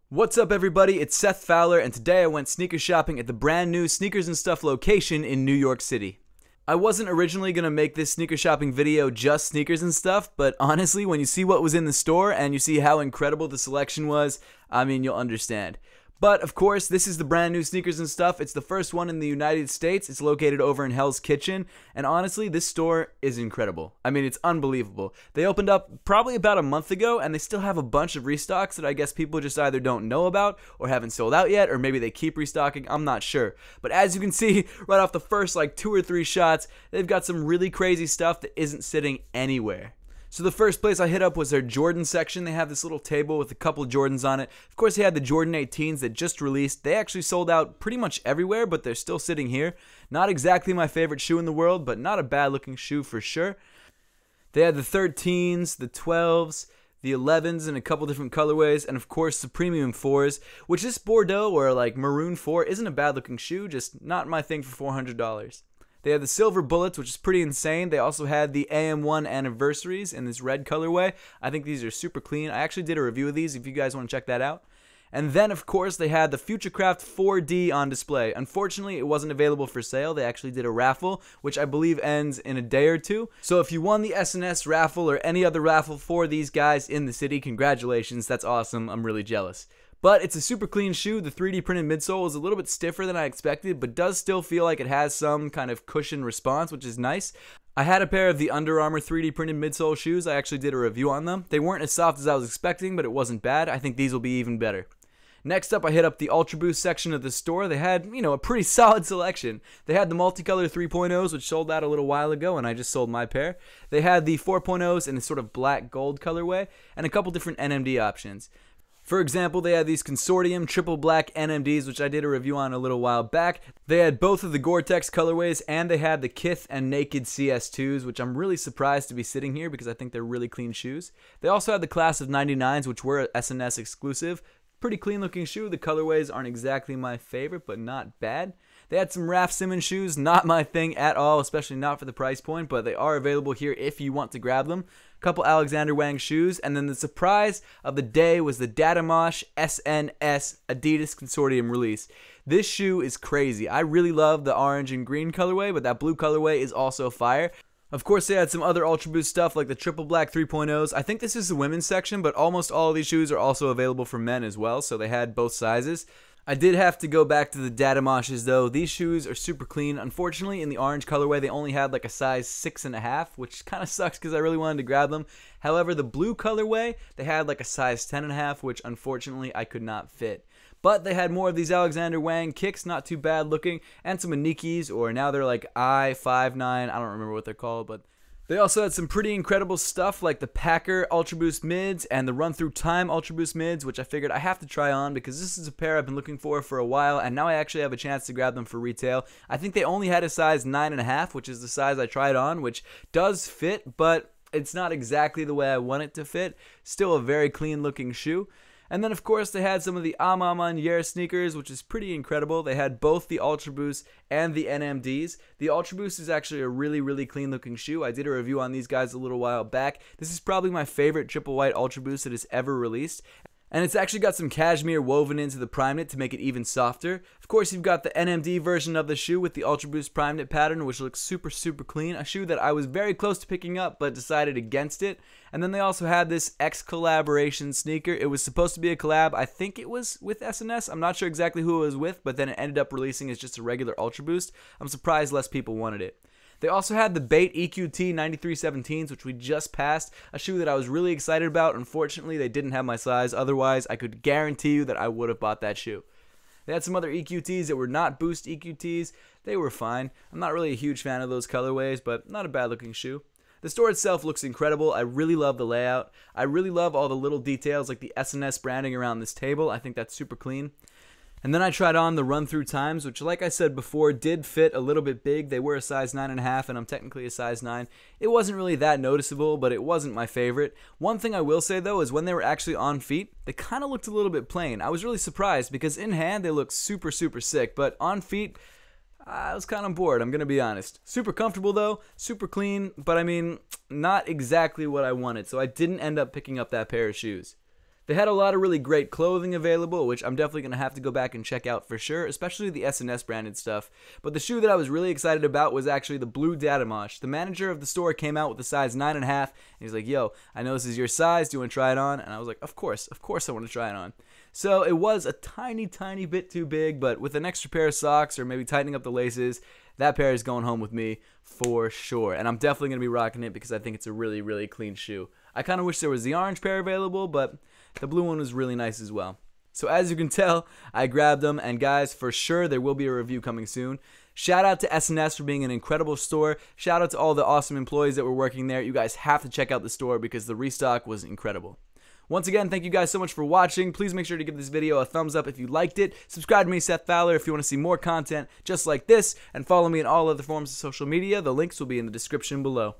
What's up, everybody? It's Seth Fowler, and today I went sneaker shopping at the brand new Sneakers and Stuff location in New York City. I wasn't originally going to make this sneaker shopping video just sneakers and stuff, but honestly, when you see what was in the store and you see how incredible the selection was, you'll understand. But, of course, this is the brand new Sneakers and Stuff. It's the first one in the United States. It's located over in Hell's Kitchen. And honestly, this store is incredible. It's unbelievable. They opened up probably about a month ago, and they still have a bunch of restocks that I guess people just either don't know about or haven't sold out yet, or maybe they keep restocking. I'm not sure. But as you can see, right off the first 2 or 3 shots, they've got some really crazy stuff that isn't sitting anywhere. So the first place I hit up was their Jordan section. They have this little table with a couple of Jordans on it. Of course, they had the Jordan 18s that just released. They actually sold out pretty much everywhere, but they're still sitting here. Not exactly my favorite shoe in the world, but not a bad looking shoe for sure. They had the 13s, the 12s, the 11s in a couple different colorways, and of course the premium 4s, which this Bordeaux or maroon 4 isn't a bad looking shoe, just not my thing for $400. They had the silver bullets, which is pretty insane. They also had the AM1 anniversaries in this red colorway. I think these are super clean. I actually did a review of these if you guys want to check that out. And then, of course, they had the Futurecraft 4D on display. Unfortunately, it wasn't available for sale. They actually did a raffle, which I believe ends in a day or two. So if you won the SNS raffle or any other raffle for these guys in the city, congratulations. That's awesome. I'm really jealous. But it's a super clean shoe. The 3D printed midsole is a little bit stiffer than I expected, but does still feel like it has some kind of cushion response, which is nice. I had a pair of the Under Armour 3D printed midsole shoes. I actually did a review on them. They weren't as soft as I was expecting, but it wasn't bad. I think these will be even better. Next up, I hit up the Ultra Boost section of the store. They had, a pretty solid selection. They had the multicolor 3.0s, which sold out a little while ago, and I just sold my pair. They had the 4.0s in a sort of black gold colorway, and a couple different NMD options. For example, they had these Consortium triple black NMDs, which I did a review on a little while back. They had both of the Gore-Tex colorways, and they had the Kith and Naked CS2s, which I'm really surprised to be sitting here because I think they're really clean shoes. They also had the Class of 99s, which were SNS exclusive. Pretty clean looking shoe. The colorways aren't exactly my favorite, but not bad. They had some Raf Simons shoes, not my thing at all, especially not for the price point, but they are available here if you want to grab them. A couple Alexander Wang shoes, and then the surprise of the day was the Dama SNS Adidas Consortium release. This shoe is crazy. I really love the orange and green colorway, but that blue colorway is also fire. Of course, they had some other Ultra Boost stuff like the triple black 3.0s. I think this is the women's section, but almost all of these shoes are also available for men as well, so they had both sizes. I did have to go back to the Dadamashes though. These shoes are super clean. Unfortunately, in the orange colorway, they only had a size 6.5, which kind of sucks because I really wanted to grab them. However, the blue colorway, they had a size 10.5, which unfortunately I could not fit. But they had more of these Alexander Wang kicks, not too bad looking, and some Nikes, or now they're I59, I don't remember what they're called, but they also had some pretty incredible stuff like the Packer Ultra Boost mids and the Run Through Time Ultra Boost mids, which I figured I have to try on because this is a pair I've been looking for a while, and now I actually have a chance to grab them for retail. I think they only had a size 9.5, which is the size I tried on, which does fit, but it's not exactly the way I want it to fit. Still a very clean looking shoe. And then, of course, they had some of the Amamanier sneakers, which is pretty incredible. They had both the Ultra Boost and the NMDs. The Ultra Boost is actually a really, really clean-looking shoe. I did a review on these guys a little while back. This is probably my favorite triple white Ultra Boost that has ever released. And it's actually got some cashmere woven into the prime knit to make it even softer. Of course, you've got the NMD version of the shoe with the Ultra Boost prime knit pattern, which looks super, super clean. A shoe that I was very close to picking up, but decided against it. And then they also had this X collaboration sneaker. It was supposed to be a collab. I think it was with SNS. I'm not sure exactly who it was with, but then it ended up releasing as just a regular Ultra Boost. I'm surprised less people wanted it. They also had the Bait EQT 9317s, which we just passed, a shoe that I was really excited about. Unfortunately, they didn't have my size. Otherwise, I could guarantee you that I would have bought that shoe. They had some other EQTs that were not Boost EQTs. They were fine. I'm not really a huge fan of those colorways, but not a bad looking shoe. The store itself looks incredible. I really love the layout. I really love all the little details like the SNS branding around this table. I think that's super clean. And then I tried on the Run Through Times, which, like I said before, did fit a little bit big. They were a size 9.5, and I'm technically a size 9. It wasn't really that noticeable, but it wasn't my favorite. One thing I will say, though, is when they were actually on feet, they kind of looked a little bit plain. I was really surprised because in hand, they looked super, super sick, but on feet, I was kind of bored, I'm going to be honest. Super comfortable, though, super clean, but not exactly what I wanted, so I didn't end up picking up that pair of shoes. They had a lot of really great clothing available, which I'm definitely going to have to go back and check out for sure, especially the S&S branded stuff. But the shoe that I was really excited about was actually the blue Dama. The manager of the store came out with a size 9.5, and he's like, yo, I know this is your size, do you want to try it on? And I was like, of course I want to try it on. So it was a tiny bit too big, but with an extra pair of socks or maybe tightening up the laces, that pair is going home with me for sure. And I'm definitely going to be rocking it because I think it's a really clean shoe. I kind of wish there was the orange pair available, but the blue one was really nice as well. So as you can tell, I grabbed them, and guys, for sure there will be a review coming soon. Shout out to S&S for being an incredible store. Shout out to all the awesome employees that were working there. You guys have to check out the store because the restock was incredible. Once again, thank you guys so much for watching. Please make sure to give this video a thumbs up if you liked it. Subscribe to me, Seth Fowler, if you want to see more content just like this, and follow me on all other forms of social media. The links will be in the description below.